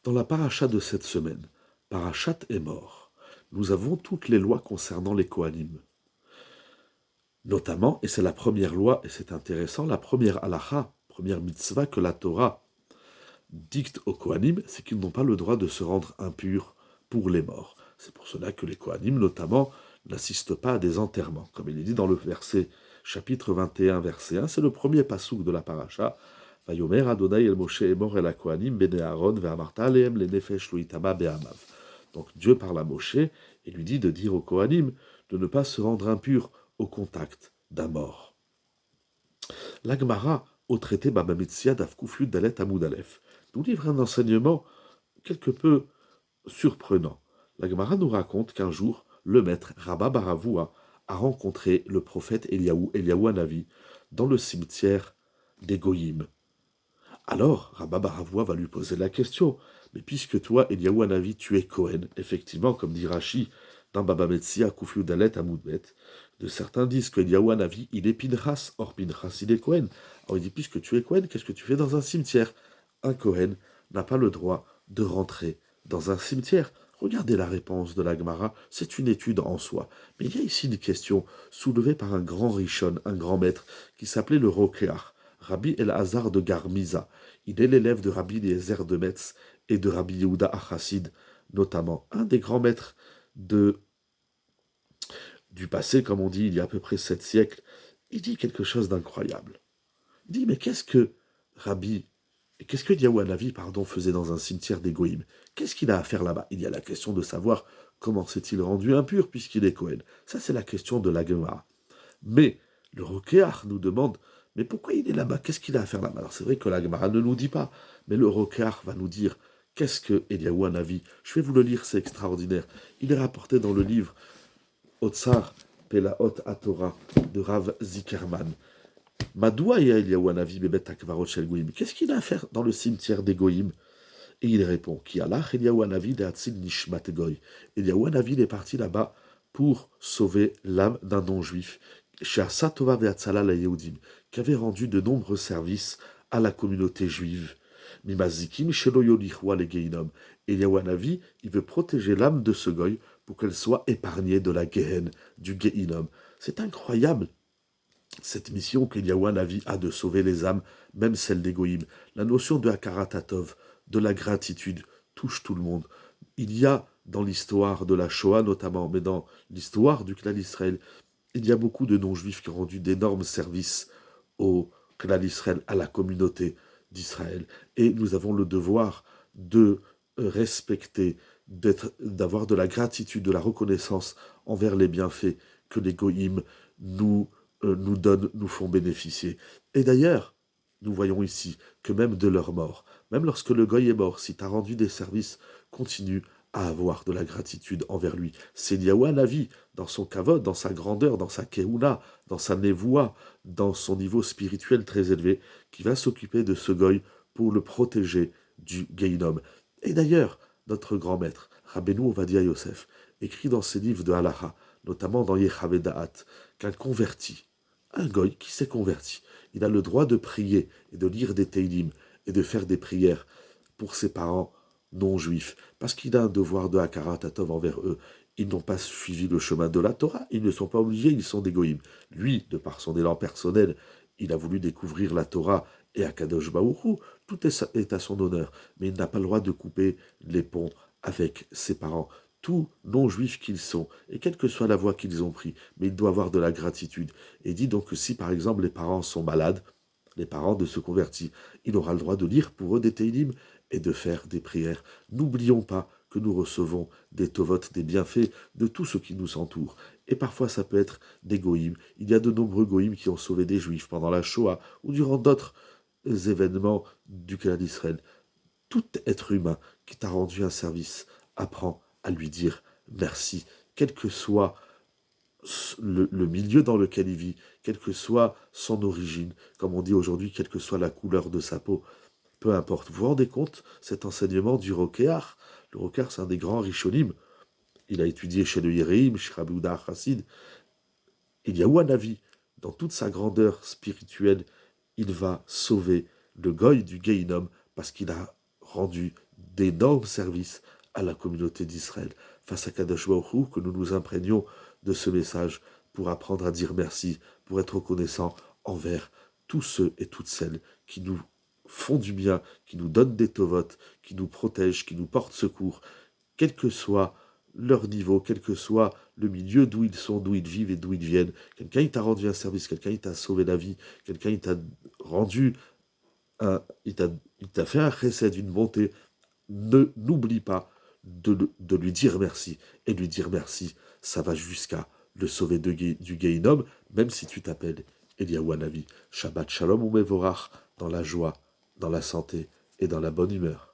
Dans la paracha de cette semaine, Parachat est mort, nous avons toutes les lois concernant les Kohanim. Notamment, et c'est la première loi, et c'est intéressant, la première halacha, première mitzvah que la Torah dicte aux Kohanim, c'est qu'ils n'ont pas le droit de se rendre impurs pour les morts. C'est pour cela que les Kohanim, notamment, n'assistent pas à des enterrements. Comme il est dit dans le verset, chapitre 21, verset 1, c'est le premier pasouk de la paracha. Vayomer Adonai el Moshe emor el Kohanim bene Aaron ve'amarta alehem le nefesh lo itama be'amav. Donc Dieu parle à Moshe et lui dit de dire aux Kohanim de ne pas se rendre impurs au contact d'un mort. La Gemara, au traité Baba Metzia d'Afkouflut Dalet Amoud Aleph, nous livre un enseignement quelque peu surprenant. La Gemara nous raconte qu'un jour, le maître Rabba Baravoua a rencontré le prophète Eliaou Hanavi, dans le cimetière des Goyim. Alors, Rabba Baravoua va lui poser la question, mais puisque toi, Eliaou Hanavi, tu es Cohen, effectivement, comme dit Rashi, dans Baba Metzia, Koufliou Dalet, Amoudbet, de certains disent que Eliaou Hanavi, il est Pinchas, or Pinchas, il est Cohen. Alors il dit, puisque tu es Cohen, qu'est-ce que tu fais dans un cimetière? Un Cohen n'a pas le droit de rentrer dans un cimetière. Regardez la réponse de la Gemara, c'est une étude en soi. Mais il y a ici une question soulevée par un grand Rishon, un grand maître, qui s'appelait le Rokeach, Rabbi El-Hazar de Garmiza. Il est l'élève de Rabbi Eliezer de Metz et de Rabbi Yehuda Achassid, notamment un des grands maîtres du passé, comme on dit, il y a à peu près 7 siècles. Il dit quelque chose d'incroyable. Il dit, mais qu'est-ce que Eliaou Hanavi, faisait dans un cimetière des Goïm? Qu'est-ce qu'il a à faire là-bas? Il y a la question de savoir comment s'est-il rendu impur puisqu'il est Cohen. Ça, c'est la question de la Gemara. Mais le Rokeach nous demande, mais pourquoi il est là-bas? Qu'est-ce qu'il a à faire là-bas? Alors c'est vrai que la Gemara ne nous dit pas, mais le Rokeach va nous dire, qu'est-ce que Eliaou Hanavi? Je vais vous le lire, c'est extraordinaire. Il est rapporté dans le livre Otsar Pelaot Atorah de Rav Zikerman. Madoua et Eliaou Hanavi bebet akvarot shel goyim. Qu'est-ce qu'il a à faire dans le cimetière des goyim? Et il répond, Ki alach Eliaou Hanavi de'atzil nishmat goy. Eliaou Hanavi est parti là-bas pour sauver l'âme d'un non-juif, chez Satova ve'atzala la Yehudim, qui avait rendu de nombreux services à la communauté juive. Mimazikim shelo yolichwa le geinom. Eliaou Hanavi, il veut protéger l'âme de ce goy pour qu'elle soit épargnée de la Gehen, du Geinom. C'est incroyable, cette mission qu'Eliaou Hanavi a de sauver les âmes, même celles des Goïm. La notion de Hakarat-Hatov, de la gratitude, touche tout le monde. Il y a dans l'histoire de la Shoah notamment, mais dans l'histoire du clan d'Israël, il y a beaucoup de non-juifs qui ont rendu d'énormes services au clan d'Israël, à la communauté d'Israël. Et nous avons le devoir de respecter, d'avoir de la gratitude, de la reconnaissance envers les bienfaits que les Goïm nous donnent, nous font bénéficier. Et d'ailleurs, nous voyons ici que même de leur mort, même lorsque le Goy est mort, si tu as rendu des services, continue à avoir de la gratitude envers lui. C'est Eliaou Hanavi, dans son kavod, dans sa grandeur, dans sa keuna, dans sa nevoua, dans son niveau spirituel très élevé, qui va s'occuper de ce Goy pour le protéger du Geinom. Et d'ailleurs, notre grand maître, Rabbeinu Ovadia Yosef, écrit dans ses livres de Halacha, notamment dans Yechavé Da'at, qu'un converti, un Goy qui s'est converti, il a le droit de prier et de lire des Teilim et de faire des prières pour ses parents non-juifs, parce qu'il a un devoir de Hakarat Hatov envers eux. Ils n'ont pas suivi le chemin de la Torah, ils ne sont pas obligés, ils sont des Goïm. Lui, de par son élan personnel, il a voulu découvrir la Torah et Akadosh Baruch Hu, tout est à son honneur, mais il n'a pas le droit de couper les ponts avec ses parents. Tous non-juifs qu'ils sont, et quelle que soit la voie qu'ils ont pris, mais il doit avoir de la gratitude. Et dit donc que si par exemple les parents sont malades, les parents de se convertir, il aura le droit de lire pour eux des Teilim et de faire des prières. N'oublions pas que nous recevons des tovot, des bienfaits de tout ce qui nous entoure. Et parfois ça peut être des goïms. Il y a de nombreux goïms qui ont sauvé des juifs pendant la Shoah ou durant d'autres événements du clan d'Israël. Tout être humain qui t'a rendu un service apprend à lui dire merci, quel que soit le milieu dans lequel il vit, quelle que soit son origine, comme on dit aujourd'hui, quelle que soit la couleur de sa peau, peu importe. Vous vous rendez compte, cet enseignement du Rokeach? Le Rokeach, c'est un des grands Rishonim. Il a étudié chez le Yéréim, chez Rabbi Yehuda Chassid. Eliaou Hanavi, dans toute sa grandeur spirituelle, il va sauver le Goy du Geinom parce qu'il a rendu d'énormes services à la communauté d'Israël. Face à Kadosh Baruch Hu, que nous nous imprégnions de ce message pour apprendre à dire merci, pour être reconnaissant envers tous ceux et toutes celles qui nous font du bien, qui nous donnent des tovotes, qui nous protègent, qui nous portent secours, quel que soit leur niveau, quel que soit le milieu d'où ils sont, d'où ils vivent et d'où ils viennent. Quelqu'un il t'a rendu un service, quelqu'un il t'a sauvé la vie, quelqu'un il t'a rendu il t'a fait un chesed, une bonté. N'oublie pas de lui dire merci. Et lui dire merci, ça va jusqu'à le sauver du Gehinom, même si tu t'appelles Eliyahu Hanavi. Shabbat Shalom ou Mevorach, dans la joie, dans la santé et dans la bonne humeur.